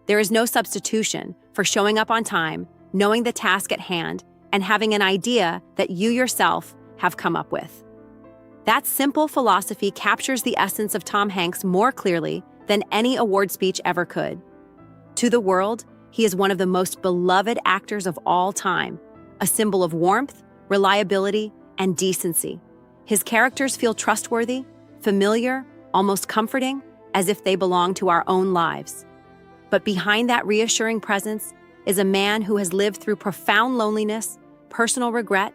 There is no substitution for showing up on time, knowing the task at hand, and having an idea that you yourself have come up with. That simple philosophy captures the essence of Tom Hanks more clearly than any award speech ever could. To the world, he is one of the most beloved actors of all time, a symbol of warmth, reliability, and decency. His characters feel trustworthy, familiar, almost comforting, as if they belong to our own lives. But behind that reassuring presence is a man who has lived through profound loneliness, personal regret,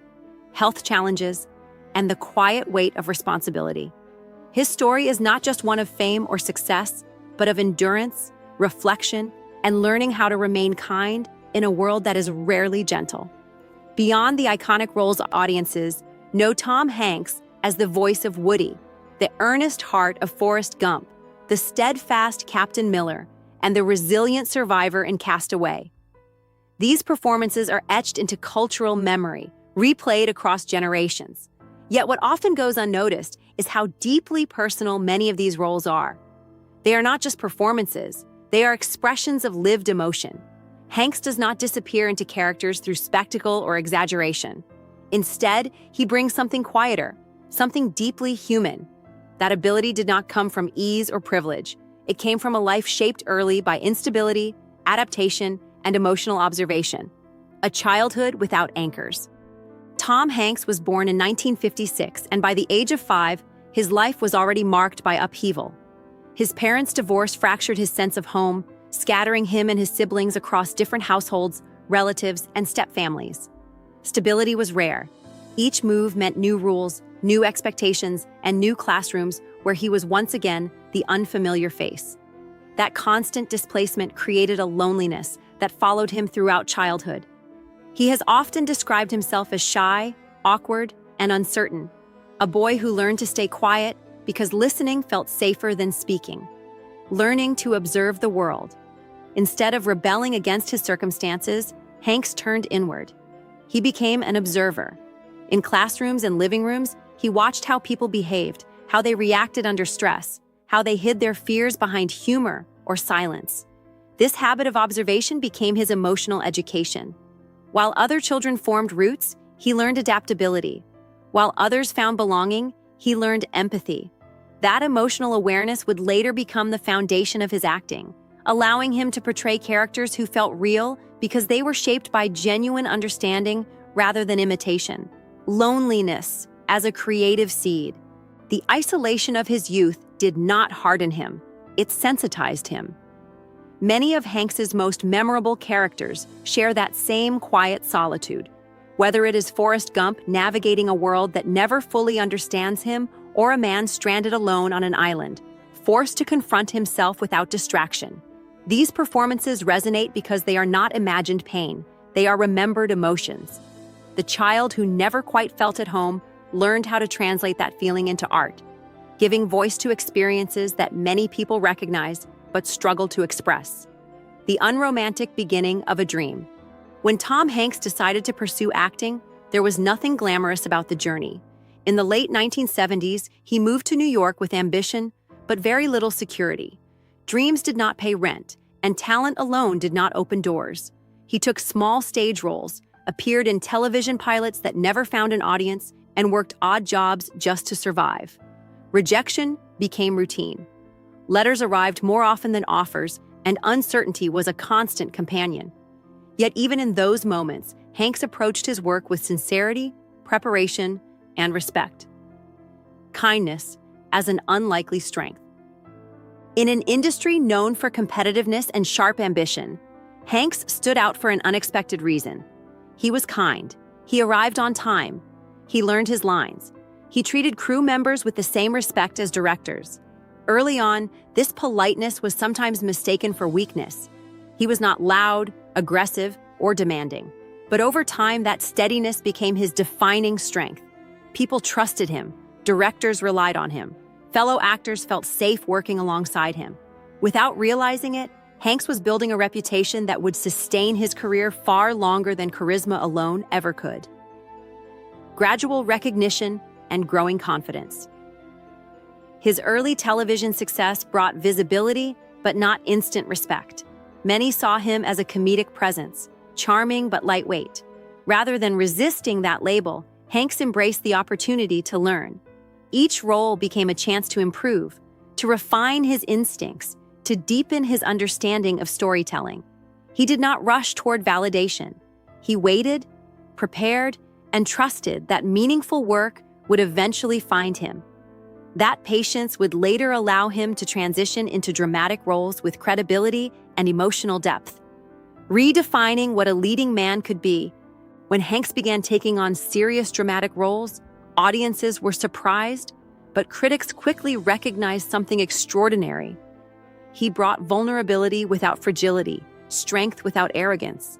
health challenges, and the quiet weight of responsibility. His story is not just one of fame or success, but of endurance, reflection, and learning how to remain kind in a world that is rarely gentle. Beyond the iconic roles, audiences know Tom Hanks as the voice of Woody, the earnest heart of Forrest Gump, the steadfast Captain Miller, and the resilient survivor in Castaway. These performances are etched into cultural memory, replayed across generations. Yet what often goes unnoticed is how deeply personal many of these roles are. They are not just performances, they are expressions of lived emotion. Hanks does not disappear into characters through spectacle or exaggeration. Instead, he brings something quieter, something deeply human. That ability did not come from ease or privilege. It came from a life shaped early by instability, adaptation, and emotional observation. A childhood without anchors. Tom Hanks was born in 1956, and by the age of 5, his life was already marked by upheaval. His parents' divorce fractured his sense of home, scattering him and his siblings across different households, relatives, and stepfamilies. Stability was rare. Each move meant new rules, new expectations, and new classrooms where he was once again the unfamiliar face. That constant displacement created a loneliness that followed him throughout childhood. He has often described himself as shy, awkward, and uncertain, a boy who learned to stay quiet because listening felt safer than speaking, learning to observe the world. Instead of rebelling against his circumstances, Hanks turned inward. He became an observer. In classrooms and living rooms, he watched how people behaved, how they reacted under stress, how they hid their fears behind humor or silence. This habit of observation became his emotional education. While other children formed roots, he learned adaptability. While others found belonging, he learned empathy. That emotional awareness would later become the foundation of his acting, allowing him to portray characters who felt real because they were shaped by genuine understanding rather than imitation. Loneliness as a creative seed. The isolation of his youth did not harden him, it sensitized him. Many of Hanks's most memorable characters share that same quiet solitude. Whether it is Forrest Gump navigating a world that never fully understands him, or a man stranded alone on an island, forced to confront himself without distraction. These performances resonate because they are not imagined pain, they are remembered emotions. The child who never quite felt at home learned how to translate that feeling into art, giving voice to experiences that many people recognize but struggle to express. The unromantic beginning of a dream. When Tom Hanks decided to pursue acting, there was nothing glamorous about the journey. In the late 1970s, he moved to New York with ambition, but very little security. Dreams did not pay rent, and talent alone did not open doors. He took small stage roles, appeared in television pilots that never found an audience, and worked odd jobs just to survive. Rejection became routine. Letters arrived more often than offers, and uncertainty was a constant companion. Yet even in those moments, Hanks approached his work with sincerity, preparation, and respect. Kindness as an unlikely strength. In an industry known for competitiveness and sharp ambition, Hanks stood out for an unexpected reason. He was kind. He arrived on time. He learned his lines. He treated crew members with the same respect as directors. Early on, this politeness was sometimes mistaken for weakness. He was not loud, aggressive, or demanding. But over time, that steadiness became his defining strength. People trusted him. Directors relied on him. Fellow actors felt safe working alongside him. Without realizing it, Hanks was building a reputation that would sustain his career far longer than charisma alone ever could. Gradual recognition and growing confidence. His early television success brought visibility, but not instant respect. Many saw him as a comedic presence, charming but lightweight. Rather than resisting that label, Hanks embraced the opportunity to learn. Each role became a chance to improve, to refine his instincts, to deepen his understanding of storytelling. He did not rush toward validation. He waited, prepared, and trusted that meaningful work would eventually find him. That patience would later allow him to transition into dramatic roles with credibility and emotional depth, redefining what a leading man could be. When Hanks began taking on serious dramatic roles, audiences were surprised, but critics quickly recognized something extraordinary. He brought vulnerability without fragility, strength without arrogance.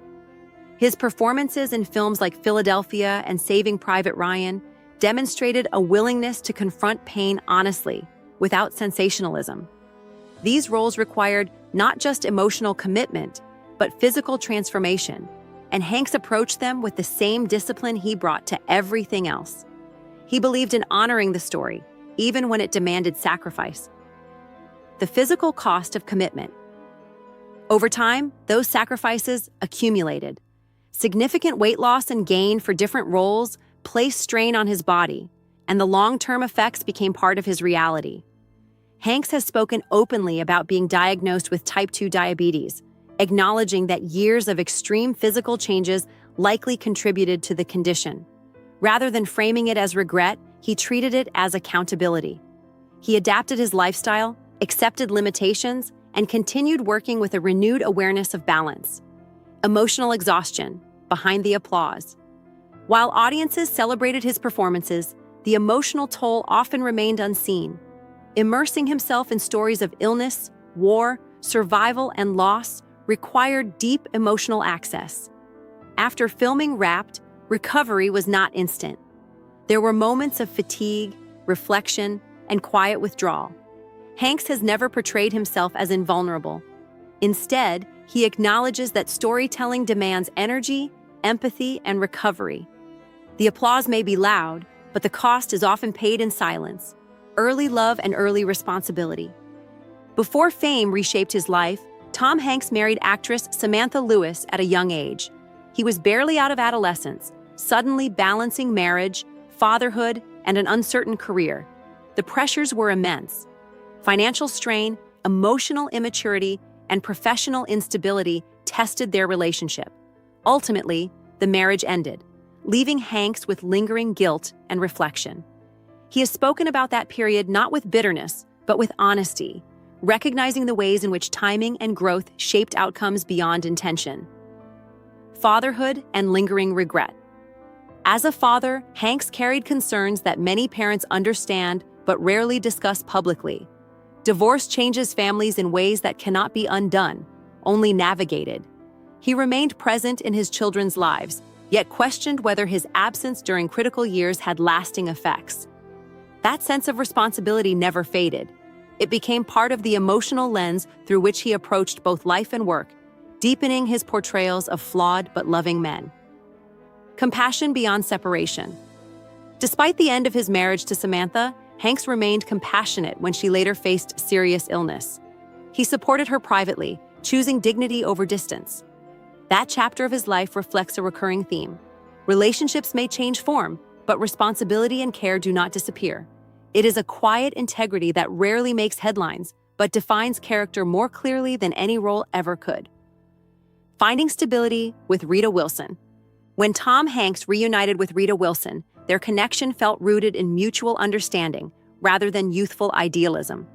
His performances in films like Philadelphia and Saving Private Ryan demonstrated a willingness to confront pain honestly, without sensationalism. These roles required not just emotional commitment, but physical transformation, and Hanks approached them with the same discipline he brought to everything else. He believed in honoring the story, even when it demanded sacrifice. The physical cost of commitment. Over time, those sacrifices accumulated. Significant weight loss and gain for different roles placed strain on his body, and the long-term effects became part of his reality. Hanks has spoken openly about being diagnosed with type 2 diabetes, acknowledging that years of extreme physical changes likely contributed to the condition. Rather than framing it as regret, he treated it as accountability. He adapted his lifestyle, accepted limitations, and continued working with a renewed awareness of balance. Emotional exhaustion, behind the applause. While audiences celebrated his performances, the emotional toll often remained unseen. Immersing himself in stories of illness, war, survival, and loss required deep emotional access. After filming wrapped, recovery was not instant. There were moments of fatigue, reflection, and quiet withdrawal. Hanks has never portrayed himself as invulnerable. Instead, he acknowledges that storytelling demands energy, empathy, and recovery. The applause may be loud, but the cost is often paid in silence, early love and early responsibility. Before fame reshaped his life, Tom Hanks married actress Samantha Lewis at a young age. He was barely out of adolescence, suddenly balancing marriage, fatherhood, and an uncertain career. The pressures were immense. Financial strain, emotional immaturity, and professional instability tested their relationship. Ultimately, the marriage ended, leaving Hanks with lingering guilt and reflection. He has spoken about that period not with bitterness, but with honesty, recognizing the ways in which timing and growth shaped outcomes beyond intention. Fatherhood and lingering regret. As a father, Hanks carried concerns that many parents understand but rarely discuss publicly. Divorce changes families in ways that cannot be undone, only navigated. He remained present in his children's lives, yet questioned whether his absence during critical years had lasting effects. That sense of responsibility never faded. It became part of the emotional lens through which he approached both life and work, deepening his portrayals of flawed but loving men. Compassion beyond separation. Despite the end of his marriage to Samantha, Hanks remained compassionate when she later faced serious illness. He supported her privately, choosing dignity over distance. That chapter of his life reflects a recurring theme. Relationships may change form, but responsibility and care do not disappear. It is a quiet integrity that rarely makes headlines, but defines character more clearly than any role ever could. Finding stability with Rita Wilson. When Tom Hanks reunited with Rita Wilson, their connection felt rooted in mutual understanding rather than youthful idealism.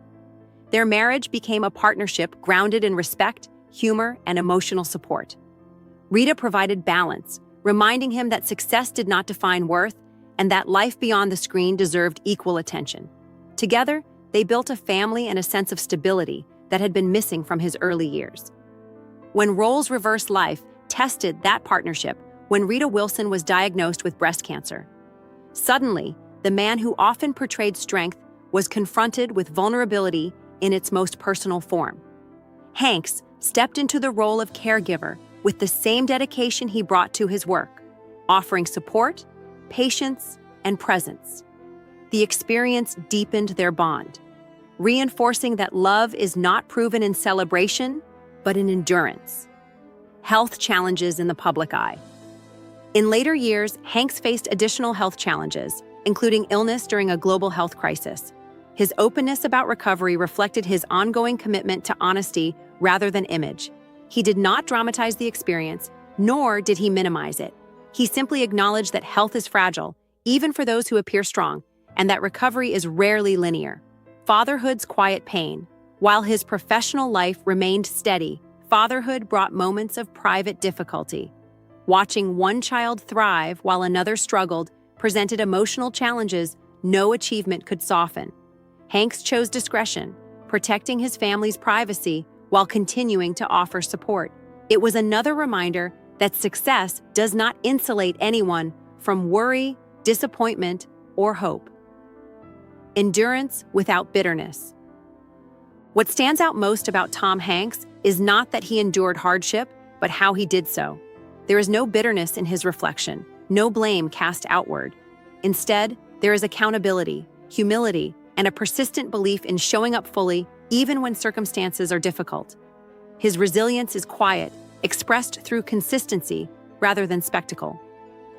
Their marriage became a partnership grounded in respect, humor, and emotional support. Rita provided balance, reminding him that success did not define worth and that life beyond the screen deserved equal attention. Together, they built a family and a sense of stability that had been missing from his early years. When roles reversed, life tested that partnership when Rita Wilson was diagnosed with breast cancer. Suddenly, the man who often portrayed strength was confronted with vulnerability in its most personal form. Hanks stepped into the role of caregiver with the same dedication he brought to his work, offering support, patience, and presence. The experience deepened their bond, reinforcing that love is not proven in celebration, but in endurance. Health challenges in the public eye. In later years, Hanks faced additional health challenges, including illness during a global health crisis. His openness about recovery reflected his ongoing commitment to honesty rather than image. He did not dramatize the experience, nor did he minimize it. He simply acknowledged that health is fragile, even for those who appear strong, and that recovery is rarely linear. Fatherhood's quiet pain. While his professional life remained steady, fatherhood brought moments of private difficulty. Watching one child thrive while another struggled presented emotional challenges no achievement could soften. Hanks chose discretion, protecting his family's privacy while continuing to offer support. It was another reminder that success does not insulate anyone from worry, disappointment, or hope. Endurance without bitterness. What stands out most about Tom Hanks is not that he endured hardship, but how he did so. There is no bitterness in his reflection, no blame cast outward. Instead, there is accountability, humility, and a persistent belief in showing up fully even when circumstances are difficult. His resilience is quiet, expressed through consistency rather than spectacle.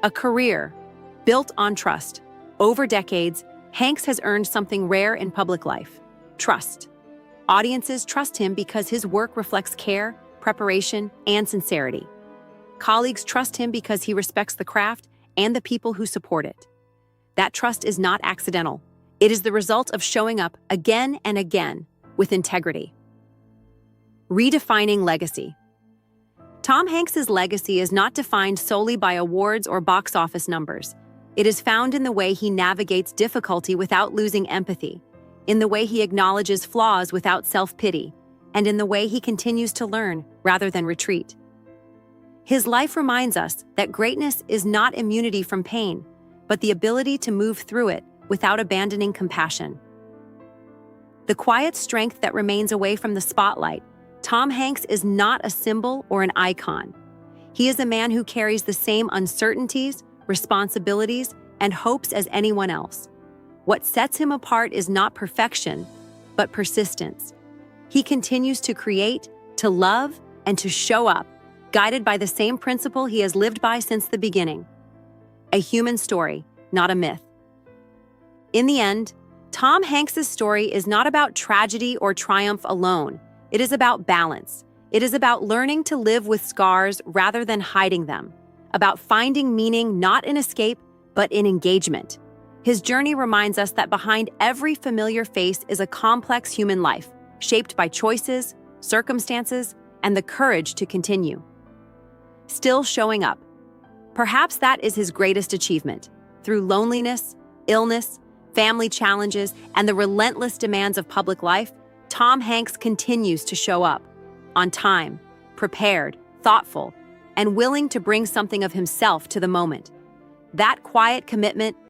A career built on trust. Over decades, Hanks has earned something rare in public life: trust. Audiences trust him because his work reflects care, preparation, and sincerity. Colleagues trust him because he respects the craft and the people who support it. That trust is not accidental. It is the result of showing up again and again with integrity. Redefining legacy. Tom Hanks's legacy is not defined solely by awards or box office numbers. It is found in the way he navigates difficulty without losing empathy, in the way he acknowledges flaws without self-pity, and in the way he continues to learn rather than retreat. His life reminds us that greatness is not immunity from pain, but the ability to move through it without abandoning compassion. The quiet strength that remains away from the spotlight. Tom Hanks is not a symbol or an icon. He is a man who carries the same uncertainties, responsibilities, and hopes as anyone else. What sets him apart is not perfection, but persistence. He continues to create, to love, and to show up, guided by the same principle he has lived by since the beginning. A human story, not a myth. In the end, Tom Hanks's story is not about tragedy or triumph alone. It is about balance. It is about learning to live with scars rather than hiding them, about finding meaning not in escape, but in engagement. His journey reminds us that behind every familiar face is a complex human life, shaped by choices, circumstances, and the courage to continue. Still showing up. Perhaps that is his greatest achievement. Through loneliness, illness, family challenges, and the relentless demands of public life, Tom Hanks continues to show up, on time, prepared, thoughtful, and willing to bring something of himself to the moment. That quiet commitment